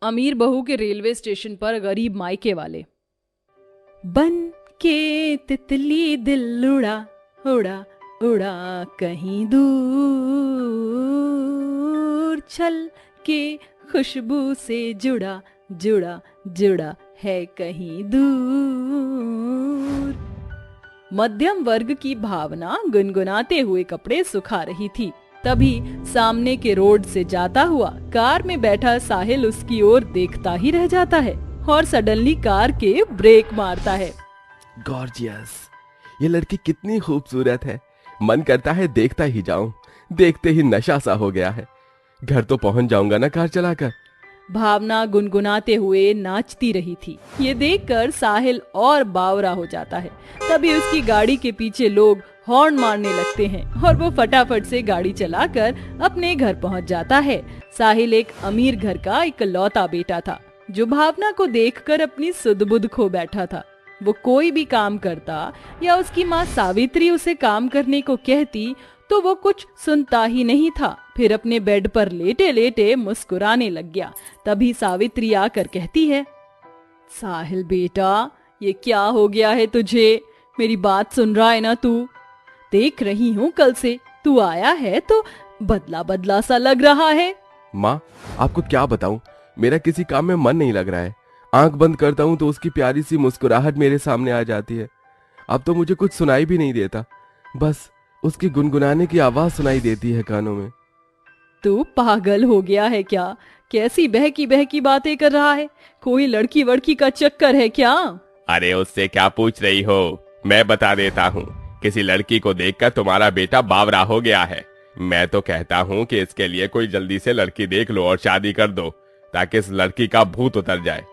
अमीर बहू के रेलवे स्टेशन पर गरीब मायके वाले। बन के तितली दिल उड़ा उड़ा उड़ा कहीं दूर, छल के खुशबू से जुड़ा जुड़ा जुड़ा है कहीं दूर। मध्यम वर्ग की भावना गुनगुनाते हुए कपड़े सुखा रही थी। तभी सामने के रोड से जाता हुआ कार में बैठा साहिल उसकी ओर देखता ही रह जाता है और सडनली कार के ब्रेक मारता है। गॉर्जियस, ये लड़की कितनी खूबसूरत है, मन करता है देखता ही जाऊं। देखते ही नशा सा हो गया है। घर तो पहुंच जाऊंगा ना कार चलाकर। भावना गुनगुनाते हुए नाचती रही थी। ये देखकर साहिल और बावरा हो जाता है। तभी उसकी गाड़ी के पीछे लोग हॉर्न मारने लगते हैं और वो फटाफट से गाड़ी चलाकर अपने घर पहुंच जाता है। साहिल एक अमीर घर का इकलौता बेटा था जो भावना को देखकर अपनी सुध-बुध खो बैठा था। वो कोई भी काम करता या उसकी माँ सावित्री उसे काम करने को कहती तो वो कुछ सुनता ही नहीं था। फिर अपने बेड पर लेटे लेटे मुस्कुराने लग गया। तभी सावित्री आकर कहती है, साहिल बेटा, ये क्या हो गया है तुझे? मेरी बात सुन रहा है ना तू? देख रही हूँ कल से तू आया है तो बदला बदला सा लग रहा है। माँ, आपको क्या बताऊं, मेरा किसी काम में मन नहीं लग रहा है। आंख बंद करता हूं तो उसकी प्यारी सी मुस्कुराहट मेरे सामने आ जाती है। अब तो मुझे कुछ सुनाई भी नहीं देता, बस उसकी गुनगुनाने की आवाज सुनाई देती है कानों में। तू पागल हो गया है क्या? कैसी बहकी बहकी बातें कर रहा है? कोई लड़की वड़की का चक्कर है क्या? अरे उससे क्या पूछ रही हो, मैं बता देता हूँ। किसी लड़की को देखकर तुम्हारा बेटा बावरा हो गया है। मैं तो कहता हूँ कि इसके लिए कोई जल्दी से लड़की देख लो और शादी कर दो ताकि इस लड़की का भूत उतर जाए।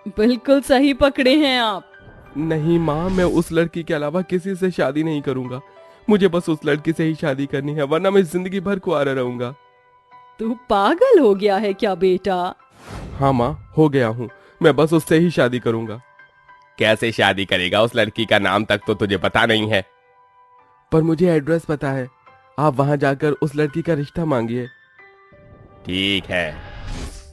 बिल्कुल सही पकड़े हैं आप। नहीं माँ, मैं उस लड़की के अलावा किसी से शादी नहीं करूंगा। मुझे बस उस लड़की से ही शादी करनी है, वरना मैं जिंदगी भर कुंवारा रहूंगा। तू पागल हो गया है क्या बेटा? हाँ माँ, हो गया हूँ। मैं बस उससे ही शादी करूंगा। कैसे शादी करेगा? उस लड़की का नाम तक तो तुझे पता नहीं है। पर मुझे एड्रेस पता है, आप वहां जाकर उस लड़की का रिश्ता मांगिए। ठीक है।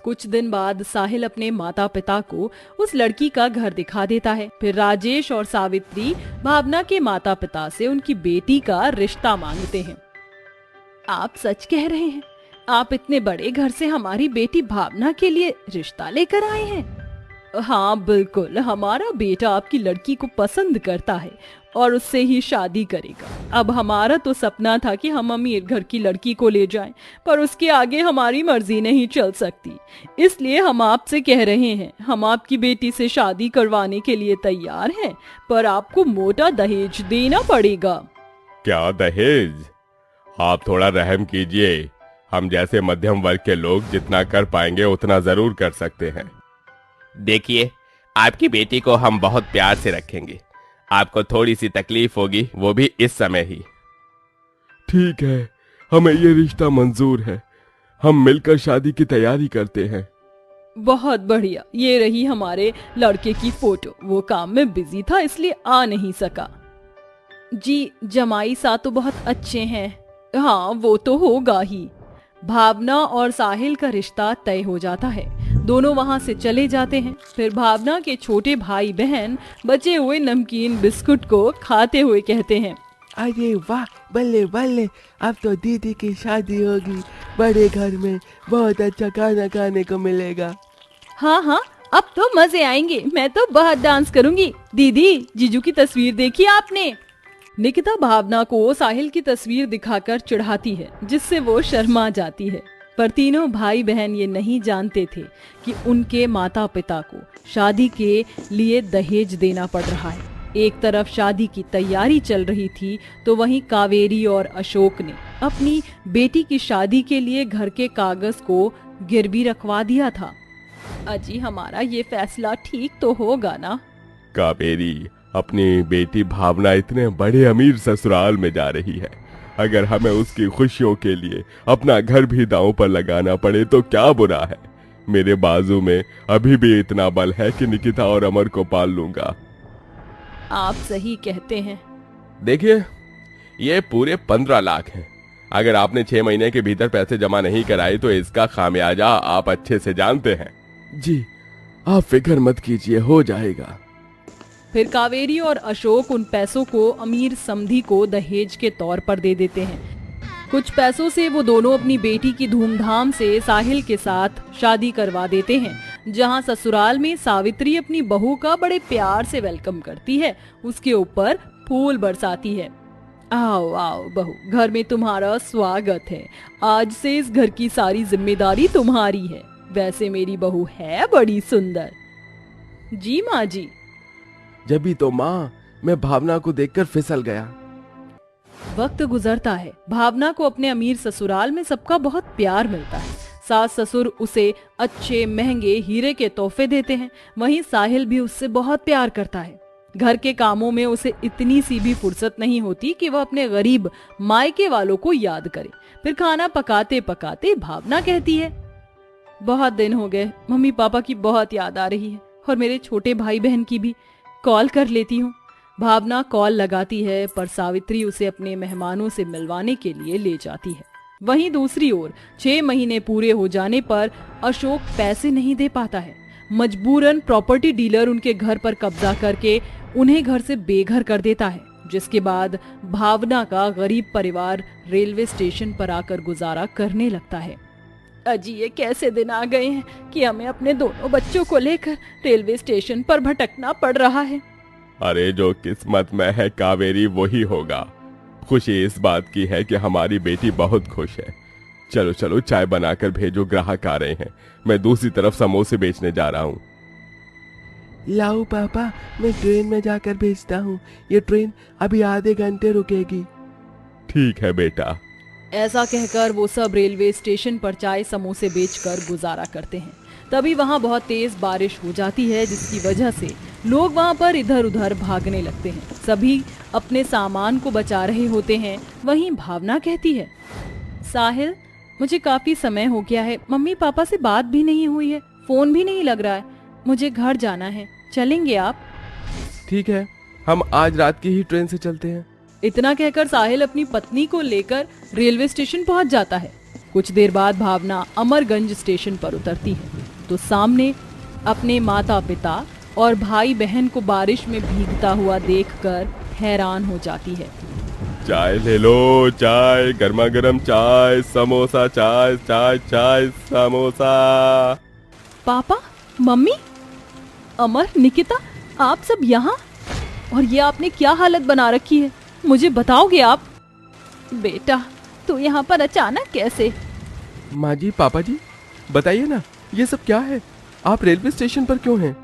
कुछ दिन बाद साहिल अपने माता पिता को उस लड़की का घर दिखा देता है। फिर राजेश और सावित्री भावना के माता पिता से उनकी बेटी का रिश्ता मांगते हैं। आप सच कह रहे हैं? आप इतने बड़े घर से हमारी बेटी भावना के लिए रिश्ता लेकर आए हैं? हाँ बिल्कुल, हमारा बेटा आपकी लड़की को पसंद करता है और उससे ही शादी करेगा। अब हमारा तो सपना था कि हम अमीर घर की लड़की को ले जाएं, पर उसके आगे हमारी मर्जी नहीं चल सकती। इसलिए हम आपसे कह रहे हैं, हम आपकी बेटी से शादी करवाने के लिए तैयार हैं, पर आपको मोटा दहेज देना पड़ेगा। क्या दहेज? आप थोड़ा रहम कीजिए। हम जैसे मध्यम वर्ग के लोग जितना कर पाएंगे उतना जरूर कर सकते हैं। देखिए, आपकी बेटी को हम बहुत प्यार से रखेंगे। आपको थोड़ी सी तकलीफ होगी, वो भी इस समय ही। ठीक है, हमें ये रिश्ता मंजूर है। हम मिलकर शादी की तैयारी करते हैं। बहुत बढ़िया, ये रही हमारे लड़के की फोटो। वो काम में बिजी था इसलिए आ नहीं सका। जी, जमाई साहब तो बहुत अच्छे हैं। हाँ, वो तो होगा ही। भावना और साहिल का रिश्ता तय हो जाता है। दोनों वहां से चले जाते हैं। फिर भावना के छोटे भाई बहन बचे हुए नमकीन बिस्कुट को खाते हुए कहते हैं, अरे वाह, बल्ले बल्ले, अब तो दीदी की शादी होगी। बड़े घर में बहुत अच्छा खाना खाने को मिलेगा। हाँ हाँ, अब तो मजे आएंगे। मैं तो बहुत डांस करूंगी। दीदी, जीजू की तस्वीर देखी आपने? निकिता भावना को साहिल की तस्वीर दिखाकर चिढ़ाती है, जिससे वो शर्मा जाती है। पर तीनों भाई बहन ये नहीं जानते थे कि उनके माता पिता को शादी के लिए दहेज देना पड़ रहा है। एक तरफ शादी की तैयारी चल रही थी तो वहीं कावेरी और अशोक ने अपनी बेटी की शादी के लिए घर के कागज को गिरवी रखवा दिया था। अजी, हमारा ये फैसला ठीक तो होगा ना? कावेरी, अपनी बेटी भावना इतने बड़े अमीर ससुराल में जा रही है। अगर हमें उसकी खुशियों के लिए अपना घर भी दांव पर लगाना पड़े तो क्या बुरा है। मेरे बाजू में अभी भी इतना बल है कि निकिता और अमर को पाल लूंगा। आप सही कहते हैं। देखिए, ये पूरे 15 लाख हैं। अगर आपने 6 महीने के भीतर पैसे जमा नहीं कराए तो इसका खामियाजा आप अच्छे से जानते हैं। जी, आप फिक्र मत कीजिए, हो जाएगा। फिर कावेरी और अशोक उन पैसों को अमीर समधी को दहेज के तौर पर दे देते हैं। कुछ पैसों से वो दोनों अपनी बेटी की धूमधाम से साहिल के साथ शादी करवा देते हैं, जहां ससुराल में सावित्री अपनी बहू का बड़े प्यार से वेलकम करती है, उसके ऊपर फूल बरसाती है। आओ आओ बहू, घर में तुम्हारा स्वागत है। आज से इस घर की सारी जिम्मेदारी तुम्हारी है। वैसे मेरी बहू है बड़ी सुंदर। जी माँ जी। जब भी तो माँ, मैं भावना को देखकर फिसल गया। वक्त गुजरता है। भावना को अपने अमीर ससुराल में सबका बहुत प्यार मिलता है। सास ससुर उसे अच्छे महंगे हीरे के तोहफे देते हैं। वहीं साहिल भी उससे बहुत प्यार करता है। घर के कामों में उसे इतनी सी भी फुर्सत नहीं होती कि वह अपने गरीब मायके वालों को याद करे। फिर खाना पकाते पकाते भावना कहती है, बहुत दिन हो गए, मम्मी पापा की बहुत याद आ रही है और मेरे छोटे भाई बहन की भी। कॉल कर लेती हूँ। भावना कॉल लगाती है, पर सावित्री उसे अपने मेहमानों से मिलवाने के लिए ले जाती है। वहीं दूसरी ओर 6 महीने पूरे हो जाने पर अशोक पैसे नहीं दे पाता है। मजबूरन प्रॉपर्टी डीलर उनके घर पर कब्जा करके उन्हें घर से बेघर कर देता है, जिसके बाद भावना का गरीब परिवार रेलवे स्टेशन पर आकर गुजारा करने लगता है। अजी, ये कैसे दिन आ गए हैं कि हमें अपने दोनों बच्चों को लेकर रेलवे स्टेशन पर भटकना पड़ रहा है। अरे जो किस्मत में है कावेरी वही होगा। खुशी इस बात की है कि हमारी बेटी बहुत खुश है। चलो चलो चाय बनाकर भेजो, ग्राहक आ रहे हैं। मैं दूसरी तरफ समोसे बेचने जा रहा हूँ। लाओ पापा, मैं ट्रेन में जाकर भेजता हूँ। ये ट्रेन अभी आधे घंटे रुकेगी। ठीक है बेटा। ऐसा कहकर वो सब रेलवे स्टेशन पर चाय समोसे बेचकर गुजारा करते हैं। तभी वहाँ बहुत तेज बारिश हो जाती है, जिसकी वजह से लोग वहाँ पर इधर उधर भागने लगते हैं। सभी अपने सामान को बचा रहे होते हैं। वहीं भावना कहती है, साहिल, मुझे काफी समय हो गया है, मम्मी पापा से बात भी नहीं हुई है, फोन भी नहीं लग रहा है। मुझे घर जाना है, चलेंगे आप? ठीक है, हम आज रात की ही ट्रेन से चलते हैं। इतना कहकर साहिल अपनी पत्नी को लेकर रेलवे स्टेशन पहुंच जाता है। कुछ देर बाद भावना अमरगंज स्टेशन पर उतरती है तो सामने अपने माता पिता और भाई बहन को बारिश में भीगता हुआ देखकर हैरान हो जाती है। चाय ले लो, चाय, गर्मा गर्म चाय, समोसा, चाय चाय चाय समोसा। पापा, मम्मी, अमर, निकिता, आप सब यहाँ? और ये आपने क्या हालत बना रखी है, मुझे बताओगे आप? बेटा, तू यहाँ पर अचानक कैसे? माँ जी, पापा जी, बताइए ना, ये सब क्या है? आप रेलवे स्टेशन पर क्यों हैं?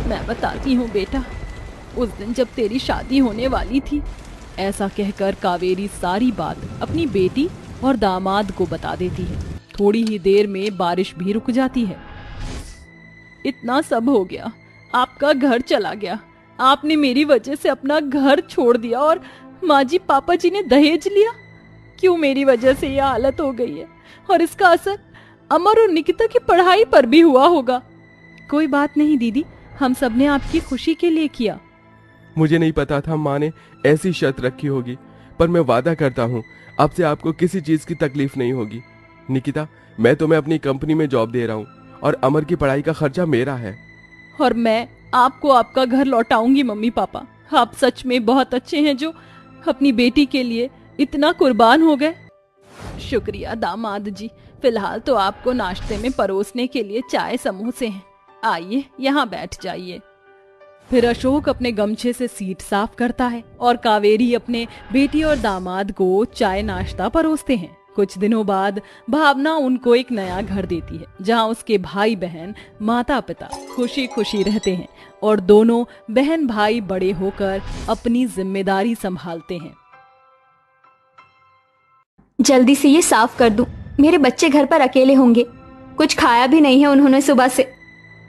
मैं बताती हूँ बेटा, उस दिन जब तेरी शादी होने वाली थी। ऐसा कहकर कावेरी सारी बात अपनी बेटी और दामाद को बता देती है। थोड़ी ही देर में बारिश भी रुक जाती है। इतना सब हो गया, आपका घर चला गया, आपने मेरी वजह से अपना घर छोड़ दिया और माँ जी पापा जी ने दहेज लिया। क्यों मेरी वजह से यह हालत हो गई है? और इसका असर अमर और निकिता की पढ़ाई पर भी हुआ होगा। कोई बात नहीं दीदी, हम सब ने आपकी खुशी के लिए किया। मुझे नहीं पता था माँ ने ऐसी शर्त रखी होगी, पर मैं वादा करता हूँ अब से आपको किसी चीज की तकलीफ नहीं होगी। निकिता, मैं तुम्हें अपनी कंपनी में जॉब दे रहा हूँ और अमर की पढ़ाई का खर्चा मेरा है। और मैं आपको आपका घर लौटाऊंगी। मम्मी पापा, आप सच में बहुत अच्छे हैं जो अपनी बेटी के लिए इतना कुर्बान हो गए। शुक्रिया दामाद जी। फिलहाल तो आपको नाश्ते में परोसने के लिए चाय समोसे हैं, आइए यहाँ बैठ जाइए। फिर अशोक अपने गमछे से सीट साफ करता है और कावेरी अपने बेटी और दामाद को चाय नाश्ता परोसते हैं। कुछ दिनों बाद भावना उनको एक नया घर देती है, जहाँ उसके भाई बहन माता पिता खुशी खुशी रहते हैं और दोनों बहन भाई बड़े होकर अपनी जिम्मेदारी संभालते हैं। जल्दी से ये साफ कर दूं, मेरे बच्चे घर पर अकेले होंगे, कुछ खाया भी नहीं है उन्होंने सुबह से।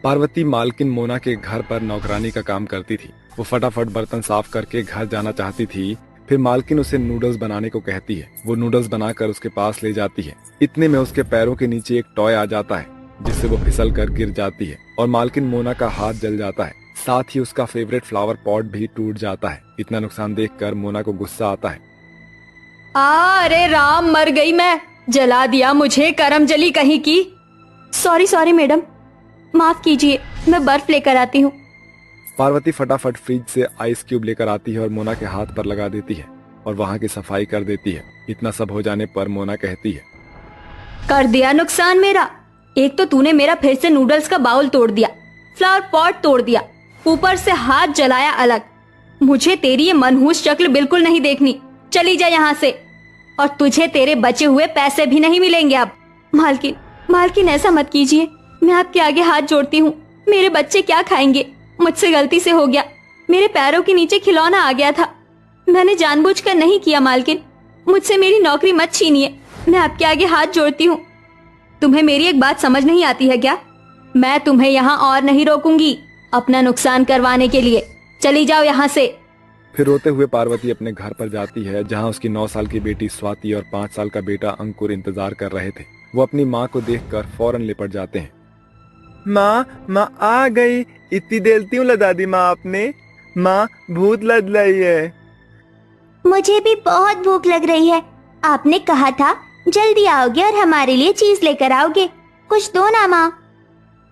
पार्वती मालकिन मोना के घर पर नौकरानी का काम करती थी। वो फटाफट बर्तन साफ करके घर जाना चाहती थी। फिर मालकिन उसे नूडल्स बनाने को कहती है। वो नूडल्स बनाकर उसके पास ले जाती है। इतने में उसके पैरों के नीचे एक टॉय आ जाता है, जिससे वो फिसल कर गिर जाती है और मालकिन मोना का हाथ जल जाता है। साथ ही उसका फेवरेट फ्लावर पॉट भी टूट जाता है। इतना नुकसान देखकर मोना को गुस्सा आता है। अरे राम, मर गई मैं, जला दिया मुझे, करम जली कहीं की। Sorry madam. माफ कीजिए, मैं बर्फ लेकर आती हूँ। पार्वती फटाफट फ्रिज से आइस क्यूब लेकर आती है और मोना के हाथ पर लगा देती है और वहाँ की सफाई कर देती है। इतना सब हो जाने पर मोना कहती है, कर दिया नुकसान मेरा। एक तो तूने मेरा फिर से नूडल्स का बाउल तोड़ दिया, फ्लावर पॉट तोड़ दिया, ऊपर से हाथ जलाया अलग। मुझे तेरी ये मनहूस शक्ल बिल्कुल नहीं देखनी। चली जा यहाँ से, और तुझे तेरे बचे हुए पैसे भी नहीं मिलेंगे अब। मालकिन, मालकिन ऐसा मत कीजिए, मैं आपके आगे हाथ जोड़ती हूँ। मेरे बच्चे क्या खाएंगे? मुझसे गलती से हो गया, मेरे पैरों के नीचे खिलौना आ गया था। मैंने जानबूझकर नहीं किया मालकिन, मुझसे मेरी नौकरी मत छीनिए। मैं आपके आगे हाथ जोड़ती हूँ। तुम्हें मेरी एक बात समझ नहीं आती है क्या? मैं तुम्हें यहाँ और नहीं रोकूंगी अपना नुकसान करवाने के लिए। चली जाओ यहाँ से। फिर रोते हुए पार्वती अपने घर पर जाती है जहाँ उसकी 9 साल की बेटी स्वाति और 5 साल का बेटा अंकुर इंतजार कर रहे थे। वो अपनी माँ को देखकर फौरन लिपट जाते हैं। माँ आ गई। इतनी देर क्यों लगा दी माँ आपने? माँ भूख लग रही है। मुझे भी बहुत भूख लग रही है। आपने कहा था जल्दी आओगे और हमारे लिए चीज लेकर आओगे। कुछ दो ना माँ।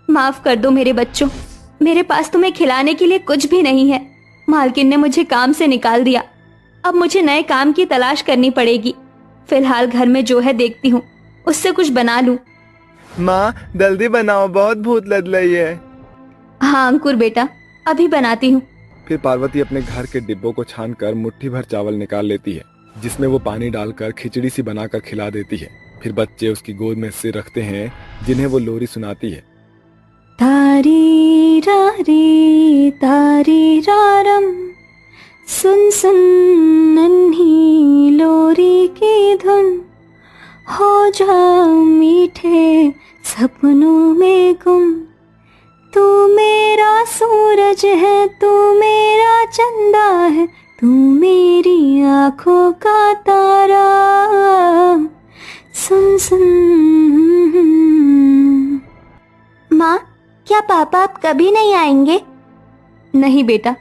माफ कर दो मेरे बच्चों, मेरे पास तुम्हें खिलाने के लिए कुछ भी नहीं है। मालकिन ने मुझे काम से निकाल दिया। अब मुझे नए काम की तलाश करनी पड़ेगी। फिलहाल घर में जो है देखती हूँ, उससे कुछ बना लूं। माँ जल्दी बनाओ, बहुत भूख लग रही है। हाँ अंकुर बेटा, अभी बनाती हूँ। फिर पार्वती अपने घर के डिब्बों को छानकर मुट्ठी भर चावल निकाल लेती है, जिसमें वो पानी डालकर खिचड़ी सी बनाकर खिला देती है। फिर बच्चे उसकी गोद में सिर रखते हैं, जिन्हें वो लोरी सुनाती है। तारी रारी तारी रारम, सुन सुन नन्ही लोरी की धुन, हो जा मीठे सपनों में गुम। तू मेरा सूरज है, तू मेरा चंदा है, तू मेरी आंखों का तारा, सुन सुन। माँ, क्या पापा अब कभी नहीं आएंगे? नहीं बेटा,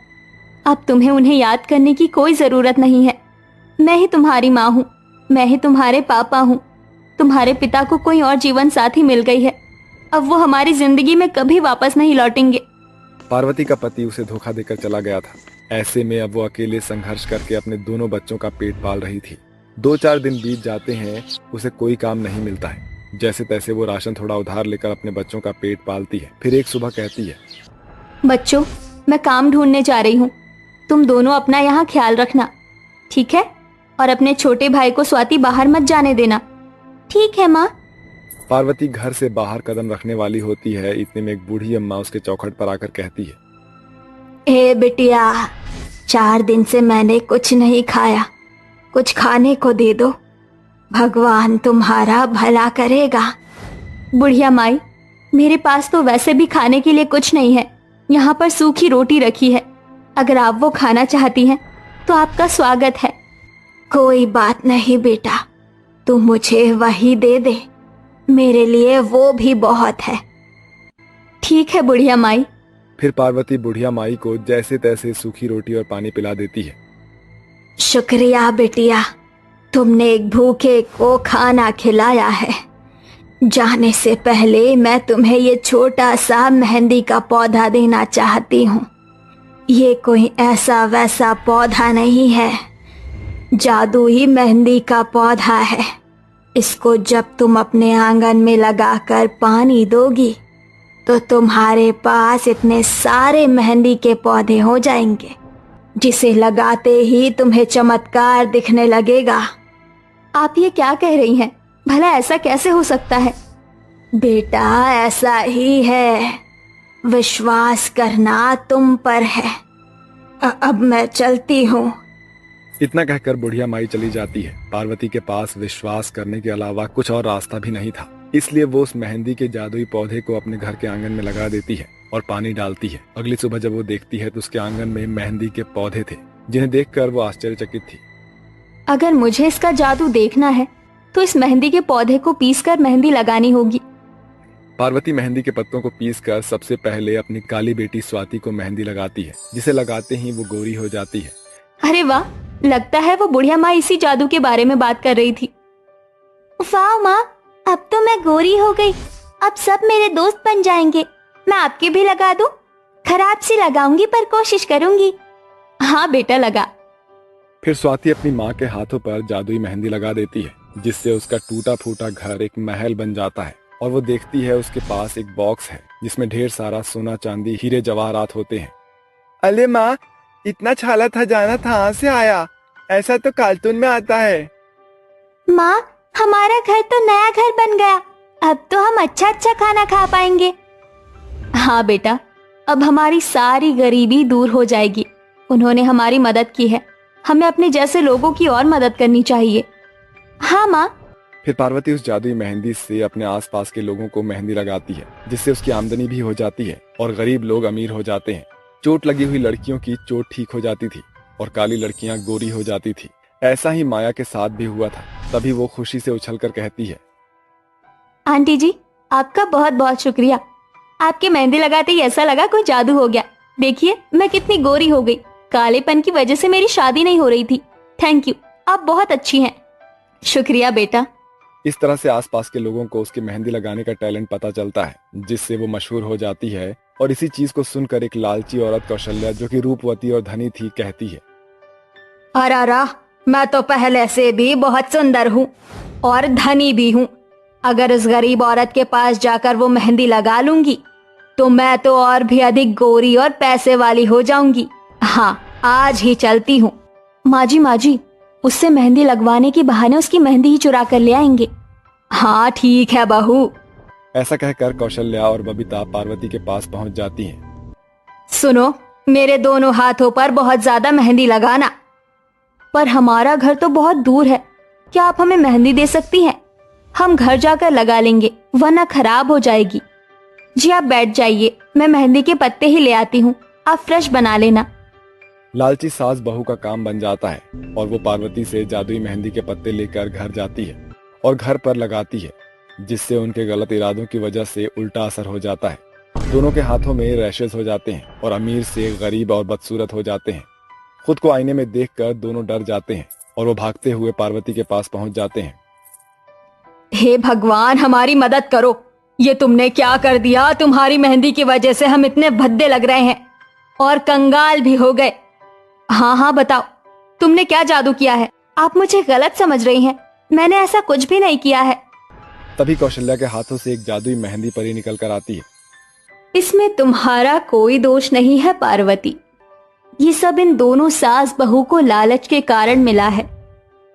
अब तुम्हें उन्हें याद करने की कोई जरूरत नहीं है। मैं ही तुम्हारी माँ हूँ, मैं ही तुम्हारे पापा हूँ। तुम्हारे पिता को कोई और जीवन साथी मिल गई है, अब वो हमारी जिंदगी में कभी वापस नहीं लौटेंगे। पार्वती का पति उसे धोखा देकर चला गया था। ऐसे में अब वो अकेले संघर्ष करके अपने दोनों बच्चों का पेट पाल रही थी। 2-4 दिन बीत जाते हैं, उसे कोई काम नहीं मिलता है। जैसे तैसे वो राशन थोड़ा उधार लेकर अपने बच्चों का पेट पालती है। फिर एक सुबह कहती है, बच्चों, मैं काम ढूंढने जा रही हूँ, तुम दोनों अपना यहाँ ख्याल रखना, ठीक है? और अपने छोटे भाई को स्वाति बाहर मत जाने देना। ठीक है माँ। पार्वती घर से बाहर कदम रखने वाली होती है, इतने में एक बूढ़ी अम्मा उसके चौखट पर आकर कहती है, ए बिटिया, 4 दिन से मैंने कुछ नहीं खाया, कुछ खाने को दे दो, भगवान तुम्हारा भला करेगा। बुढ़िया माई, मेरे पास तो वैसे भी खाने के लिए कुछ नहीं है। यहाँ पर सूखी रोटी रखी है, अगर आप वो खाना चाहती हैं तो आपका स्वागत है। कोई बात नहीं बेटा, तू मुझे वही दे दे, मेरे लिए वो भी बहुत है। ठीक है बुढ़िया माई। फिर पार्वती बुढ़िया माई को जैसे तैसे सूखी रोटी और पानी पिला देती है। शुक्रिया बेटिया, तुमने एक भूखे को खाना खिलाया है। जाने से पहले मैं तुम्हें ये छोटा सा मेहंदी का पौधा देना चाहती हूँ। ये कोई ऐसा वैसा पौधा नहीं है, जादुई मेहंदी का पौधा है। इसको जब तुम अपने आंगन में लगाकर पानी दोगी तो तुम्हारे पास इतने सारे मेहंदी के पौधे हो जाएंगे, जिसे लगाते ही तुम्हें चमत्कार दिखने लगेगा। आप ये क्या कह रही हैं? भला ऐसा कैसे हो सकता है? बेटा ऐसा ही है, विश्वास करना तुम पर है। अब मैं चलती हूँ। इतना कहकर बुढ़िया माई चली जाती है। पार्वती के पास विश्वास करने के अलावा कुछ और रास्ता भी नहीं था, इसलिए वो उस मेहंदी के जादुई पौधे को अपने घर के आंगन में लगा देती है और पानी डालती है। अगली सुबह जब वो देखती है तो उसके आंगन में मेहंदी के पौधे थे, जिन्हें देखकर वो आश्चर्यचकित थी। अगर मुझे इसका जादू देखना है तो इस मेहंदी के पौधे को पीसकर मेहंदी लगानी होगी। पार्वती मेहंदी के पत्तों को पीसकर सबसे पहले अपनी काली बेटी स्वाति को मेहंदी लगाती है, जिसे लगाते ही वो गोरी हो जाती है। अरे वाह, लगता है वो बुढ़िया माँ इसी जादू के बारे में बात कर रही थी। वाह माँ, अब तो मैं गोरी हो गई, अब सब मेरे दोस्त बन जाएंगे। मैं आपकी भी लगा दूं? खराब सी लगाऊंगी पर कोशिश करूंगी। हाँ बेटा लगा। फिर स्वाति अपनी माँ के हाथों पर जादुई मेहंदी लगा देती है, जिससे उसका टूटा फूटा घर एक महल बन जाता है। और वो देखती है उसके पास एक बॉक्स है जिसमें ढेर सारा सोना चांदी हीरे जवाहरात होते हैं। अरे माँ, इतना छाला था जाना था, कहाँ से आया? ऐसा तो कार्टून में आता है। माँ, हमारा घर तो नया घर बन गया। अब तो हम अच्छा अच्छा खाना खा पाएंगे। हाँ बेटा, अब हमारी सारी गरीबी दूर हो जाएगी। उन्होंने हमारी मदद की है, हमें अपने जैसे लोगों की और मदद करनी चाहिए। हाँ माँ। फिर पार्वती उस जादुई मेहंदी से अपने आसपास के लोगों को मेहंदी लगाती है, जिससे उसकी आमदनी भी हो जाती है और गरीब लोग अमीर हो जाते हैं। चोट लगी हुई लड़कियों की चोट ठीक हो जाती थी और काली लड़कियां गोरी हो जाती थी। ऐसा ही माया के साथ भी हुआ था। तभी वो खुशी से उछलकर कहती है, आंटी जी, आपका बहुत बहुत शुक्रिया। आपके मेहंदी लगाते ही ऐसा लगा कोई जादू हो गया। देखिए मैं कितनी गोरी हो गई। कालेपन की वजह से मेरी शादी नहीं हो रही थी। थैंक यू, आप बहुत अच्छी हैं। शुक्रिया बेटा। इस तरह से आसपास के लोगों को उसकी मेहंदी लगाने का टैलेंट पता चलता है, जिससे वो मशहूर हो जाती है। और इसी चीज को सुनकर एक लालची औरत कौशल्या, जो कि रूपवती और धनी थी, कहती है, अरे मैं तो पहले से भी बहुत सुंदर हूँ और धनी भी हूँ। अगर इस गरीब औरत के पास जाकर वो मेहंदी लगा लूंगी तो मैं तो और भी अधिक गोरी और पैसे वाली हो जाऊंगी। हाँ, आज ही चलती हूँ। माँ जी, उससे मेहंदी लगवाने के बहाने उसकी मेहंदी ही चुरा कर ले आएंगे। हाँ ठीक है बहू। ऐसा कहकर कौशल्या और बबीता पार्वती के पास पहुंच जाती हैं। सुनो, मेरे दोनों हाथों पर बहुत ज्यादा मेहंदी लगाना। पर हमारा घर तो बहुत दूर है, क्या आप हमें मेहंदी दे सकती हैं? हम घर जाकर लगा लेंगे, वरना खराब हो जाएगी। जी आप बैठ जाइए, मैं मेहंदी के पत्ते ही ले आती हूँ, आप फ्रेश बना लेना। लालची सास बहू का काम बन जाता है और वो पार्वती से जादुई मेहंदी के पत्ते लेकर घर जाती है और घर पर लगाती है, जिससे उनके गलत इरादों की वजह से उल्टा असर हो जाता है। दोनों के हाथों में रैशेस हो जाते हैं और अमीर से गरीब और बदसूरत हो जाते हैं। खुद को आईने में देखकर दोनों डर जाते हैं और वो भागते हुए पार्वती के पास पहुंच जाते हैं। हे भगवान, हमारी मदद करो। ये तुमने क्या कर दिया? तुम्हारी मेहंदी की वजह से हम इतने भद्दे लग रहे हैं और कंगाल भी हो गए। हाँ बताओ, तुमने क्या जादू किया है? आप मुझे गलत समझ रही हैं, मैंने ऐसा कुछ भी नहीं किया है। तभी कौशल्या के हाथों से एक जादुई मेहंदी परी निकल कर आती है। इसमें तुम्हारा कोई दोष नहीं है पार्वती। ये सब इन दोनों सास बहू को लालच के कारण मिला है।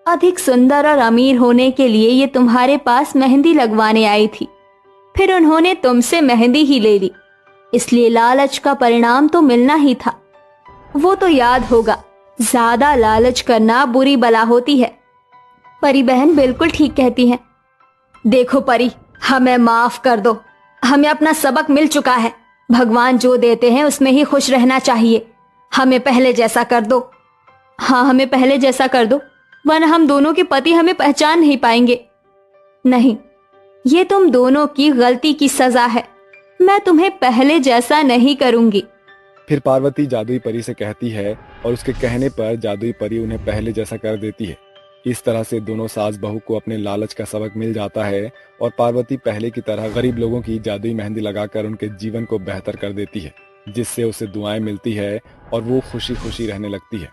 अधिक सुंदर और अमीर होने के लिए ये तुम्हारे पास मेहंदी लगवाने आई थी, फिर उन्होंने तुमसे मेहंदी ही ले ली, इसलिए लालच का परिणाम तो मिलना ही था। वो तो याद होगा, ज्यादा लालच करना बुरी बला होती है। परी बहन बिल्कुल ठीक कहती हैं। देखो परी, हमें माफ कर दो, हमें अपना सबक मिल चुका है। भगवान जो देते हैं उसमें ही खुश रहना चाहिए। हमें पहले जैसा कर दो। हाँ, हमें पहले जैसा कर दो, वरना हम दोनों के पति हमें पहचान नहीं पाएंगे। नहीं, ये तुम दोनों की गलती की सजा है। मैं तुम्हें पहले जैसा नहीं करूंगी। फिर पार्वती जादुई परी से कहती है और उसके कहने पर जादुई परी उन्हें पहले जैसा कर देती है। इस तरह से दोनों सास बहू को अपने लालच का सबक मिल जाता है और पार्वती पहले की तरह गरीब लोगों की जादुई मेहंदी लगाकर उनके जीवन को बेहतर कर देती है, जिससे उसे दुआएं मिलती है और वो खुशी खुशी रहने लगती है।